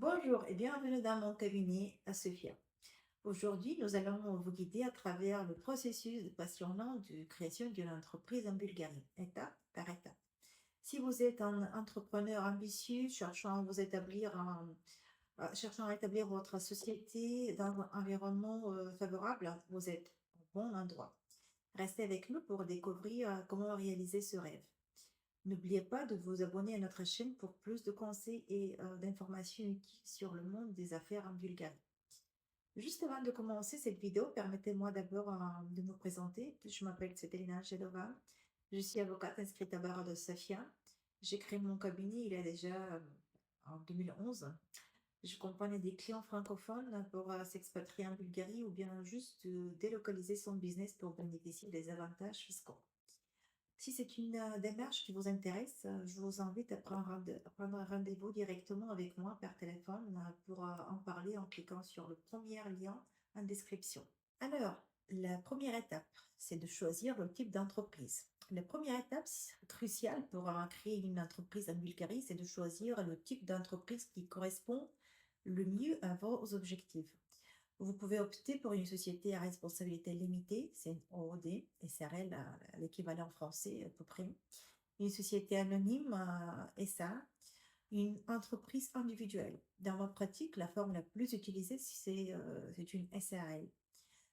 Bonjour et bienvenue dans mon cabinet à Sofia. Aujourd'hui, nous allons vous guider à travers le processus passionnant de création d'une entreprise en Bulgarie, étape par étape. Si vous êtes un entrepreneur ambitieux cherchant à établir votre société dans un environnement favorable, vous êtes au bon endroit. Restez avec nous pour découvrir comment réaliser ce rêve. N'oubliez pas de vous abonner à notre chaîne pour plus de conseils et d'informations utiles sur le monde des affaires en Bulgarie. Juste avant de commencer cette vidéo, permettez-moi d'abord de me présenter. Je m'appelle Svetlana Angelova. Je suis avocate inscrite à barreau de Sofia. J'ai créé mon cabinet il y a déjà en 2011. J'accompagne des clients francophones pour s'expatrier en Bulgarie ou bien juste délocaliser son business pour bénéficier des avantages fiscaux. Si c'est une démarche qui vous intéresse, je vous invite à prendre un rendez-vous directement avec moi par téléphone pour en parler en cliquant sur le premier lien en description. Alors, la première étape, c'est de choisir le type d'entreprise. La première étape cruciale pour créer une entreprise en Bulgarie, c'est de choisir le type d'entreprise qui correspond le mieux à vos objectifs. Vous pouvez opter pour une société à responsabilité limitée, c'est une OOD, SRL, l'équivalent français à peu près. Une société anonyme, SA, une entreprise individuelle. Dans la pratique, la forme la plus utilisée, c'est une SRL.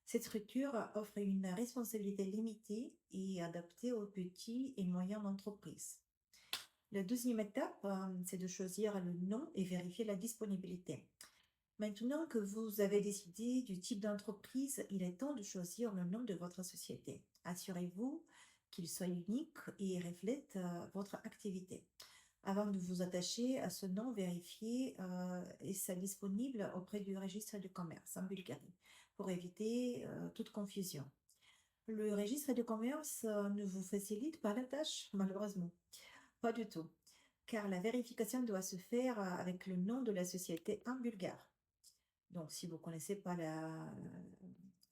Cette structure offre une responsabilité limitée et adaptée aux petits et moyennes entreprises. La deuxième étape, c'est de choisir le nom et vérifier la disponibilité. Maintenant que vous avez décidé du type d'entreprise, il est temps de choisir le nom de votre société. Assurez-vous qu'il soit unique et reflète votre activité. Avant de vous attacher à ce nom, vérifiez et c'est disponible auprès du registre du commerce en Bulgarie pour éviter toute confusion. Le registre du commerce ne vous facilite pas la tâche, malheureusement. Pas du tout, car la vérification doit se faire avec le nom de la société en bulgare. Donc, si vous ne connaissez pas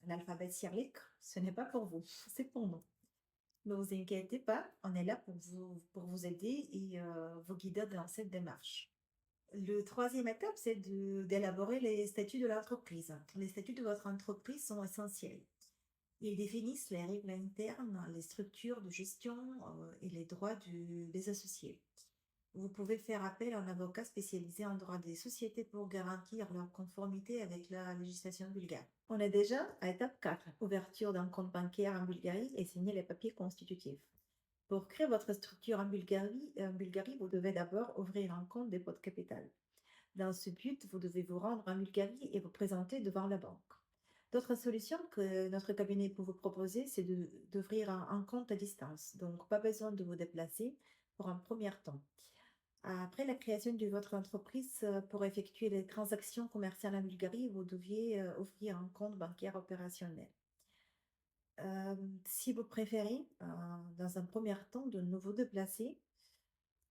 l'alphabet cyrillique, ce n'est pas pour vous, c'est pour nous. Ne vous inquiétez pas, on est là pour vous aider et vous guider dans cette démarche. Le troisième étape, c'est d'élaborer les statuts de l'entreprise. Les statuts de votre entreprise sont essentiels. Ils définissent les règles internes, les structures de gestion et les droits des associés. Vous pouvez faire appel à un avocat spécialisé en droit des sociétés pour garantir leur conformité avec la législation bulgare. On est déjà à étape 4, ouverture d'un compte bancaire en Bulgarie et signer les papiers constitutifs. Pour créer votre structure en Bulgarie, vous devez d'abord ouvrir un compte dépôt de capital. Dans ce but, vous devez vous rendre en Bulgarie et vous présenter devant la banque. D'autres solutions que notre cabinet peut vous proposer, c'est d'ouvrir un compte à distance. Donc, pas besoin de vous déplacer pour un premier temps. Après la création de votre entreprise, pour effectuer les transactions commerciales en Bulgarie, vous deviez ouvrir un compte bancaire opérationnel. Si vous préférez, dans un premier temps, de nous vous déplacer,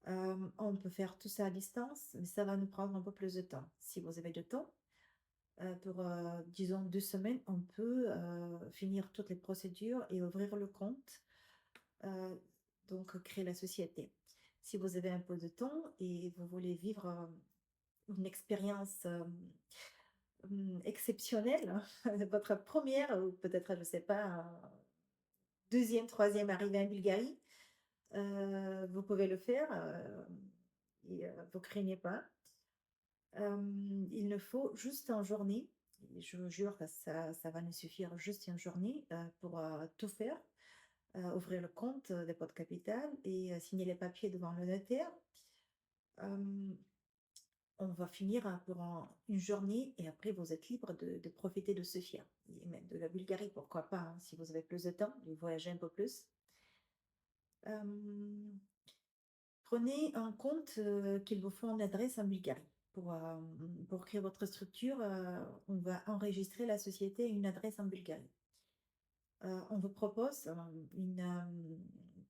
on peut faire tout ça à distance, mais ça va nous prendre un peu plus de temps. Si vous avez du temps, pour, disons, 2 semaines, on peut finir toutes les procédures et ouvrir le compte, euh, donc créer la société. Si vous avez un peu de temps et vous voulez vivre une expérience exceptionnelle, votre première, ou peut-être, je ne sais pas, deuxième, troisième arrivée en Bulgarie, vous pouvez le faire et vous craignez pas. Il ne faut juste une journée, et je vous jure que ça va nous suffire juste une journée pour tout faire, ouvrir le compte dépôt de capital et signer les papiers devant le notaire. Euh, on va finir pour une journée et après vous êtes libre de profiter de Sofia et même de la Bulgarie, pourquoi pas, hein, si vous avez plus de temps, de voyager un peu plus. Euh, Prenez en compte qu'il vous faut une adresse en Bulgarie. Pour créer votre structure, on va enregistrer la société à une adresse en Bulgarie. On vous propose une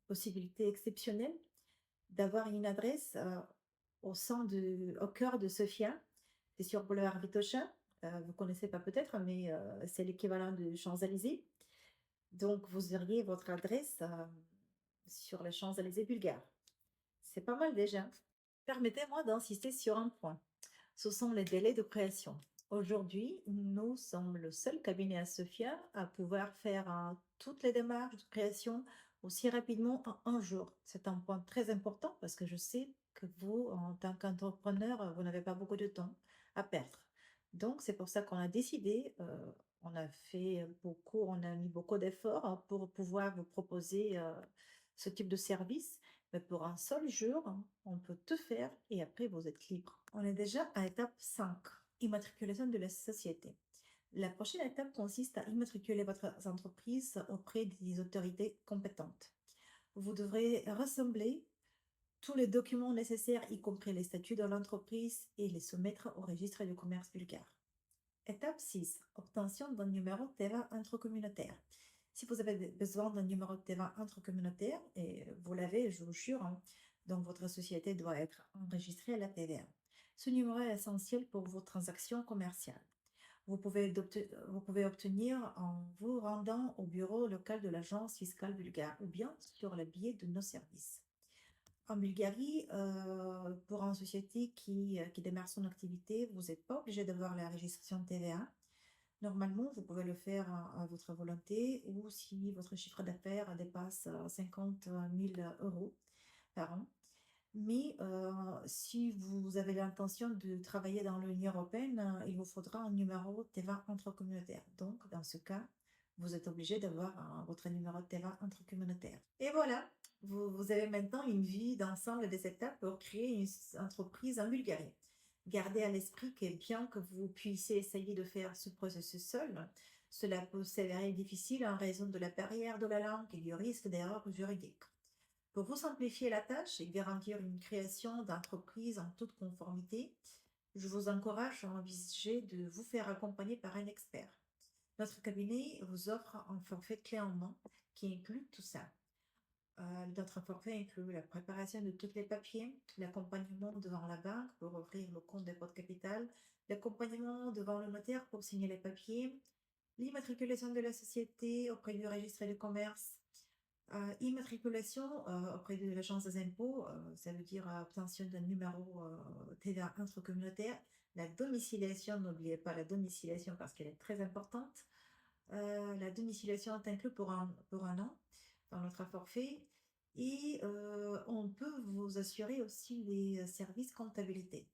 possibilité exceptionnelle d'avoir une adresse au cœur de Sofia. C'est sur Boulevard Vitosha. Vous ne connaissez pas peut-être, mais c'est l'équivalent de Champs-Élysées. Donc, vous auriez votre adresse sur les Champs-Élysées bulgares. C'est pas mal déjà. Permettez-moi d'insister sur un point. Ce sont les délais de création. Aujourd'hui, nous sommes le seul cabinet à Sofia à pouvoir faire toutes les démarches de création aussi rapidement en un jour. C'est un point très important parce que je sais que vous, en tant qu'entrepreneur, vous n'avez pas beaucoup de temps à perdre. Donc, c'est pour ça qu'on a décidé, on a fait beaucoup, on a mis beaucoup d'efforts pour pouvoir vous proposer ce type de service. Mais pour un seul jour, on peut tout faire et après vous êtes libre. On est déjà à l'étape 5, immatriculation de la société. La prochaine étape consiste à immatriculer votre entreprise auprès des autorités compétentes. Vous devrez rassembler tous les documents nécessaires, y compris les statuts de l'entreprise, et les soumettre au registre du commerce bulgare. Étape 6, obtention d'un numéro de TVA intracommunautaire. Si vous avez besoin d'un numéro de TVA intracommunautaire, et vous l'avez, je vous jure, donc votre société doit être enregistrée à la TVA. Ce numéro est essentiel pour vos transactions commerciales. Vous pouvez obtenir en vous rendant au bureau local de l'agence fiscale bulgare ou bien sur le biais de nos services. En Bulgarie, pour une société qui démarre son activité, vous n'êtes pas obligé d'avoir la registration de TVA. Normalement, vous pouvez le faire à votre volonté ou si votre chiffre d'affaires dépasse 50 000 euros par an. Mais si vous avez l'intention de travailler dans l'Union européenne, il vous faudra un numéro TVA intracommunautaire. Donc, dans ce cas, vous êtes obligé d'avoir votre numéro de TVA intracommunautaire. Et voilà, vous avez maintenant une vue d'ensemble des étapes pour créer une entreprise en Bulgarie. Gardez à l'esprit que bien que vous puissiez essayer de faire ce processus seul, cela peut s'avérer difficile en raison de la barrière de la langue et du risque d'erreur juridique. Pour vous simplifier la tâche et garantir une création d'entreprise en toute conformité, je vous encourage à envisager de vous faire accompagner par un expert. Notre cabinet vous offre un forfait clé en main qui inclut tout ça. Notre forfait inclut la préparation de tous les papiers, l'accompagnement devant la banque pour ouvrir le compte dépôt de capital, l'accompagnement devant le notaire pour signer les papiers, l'immatriculation de la société auprès du registre de commerce, immatriculation auprès de l'agence des impôts, ça veut dire obtention d'un numéro TVA intracommunautaire, la domiciliation, n'oubliez pas la domiciliation parce qu'elle est très importante. La domiciliation est inclue pour un an dans notre forfait et on peut vous assurer aussi les services comptabilité.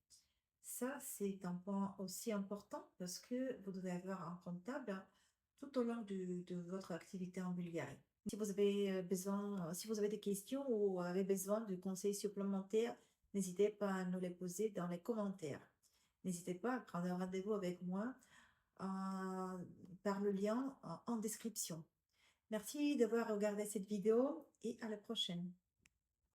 Ça, c'est un point aussi important parce que vous devez avoir un comptable tout au long de votre activité en Bulgarie. Si vous avez besoin, si vous avez des questions ou avez besoin de conseils supplémentaires, n'hésitez pas à nous les poser dans les commentaires. N'hésitez pas à prendre un rendez-vous avec moi euh, par le lien en description. Merci d'avoir regardé cette vidéo et à la prochaine.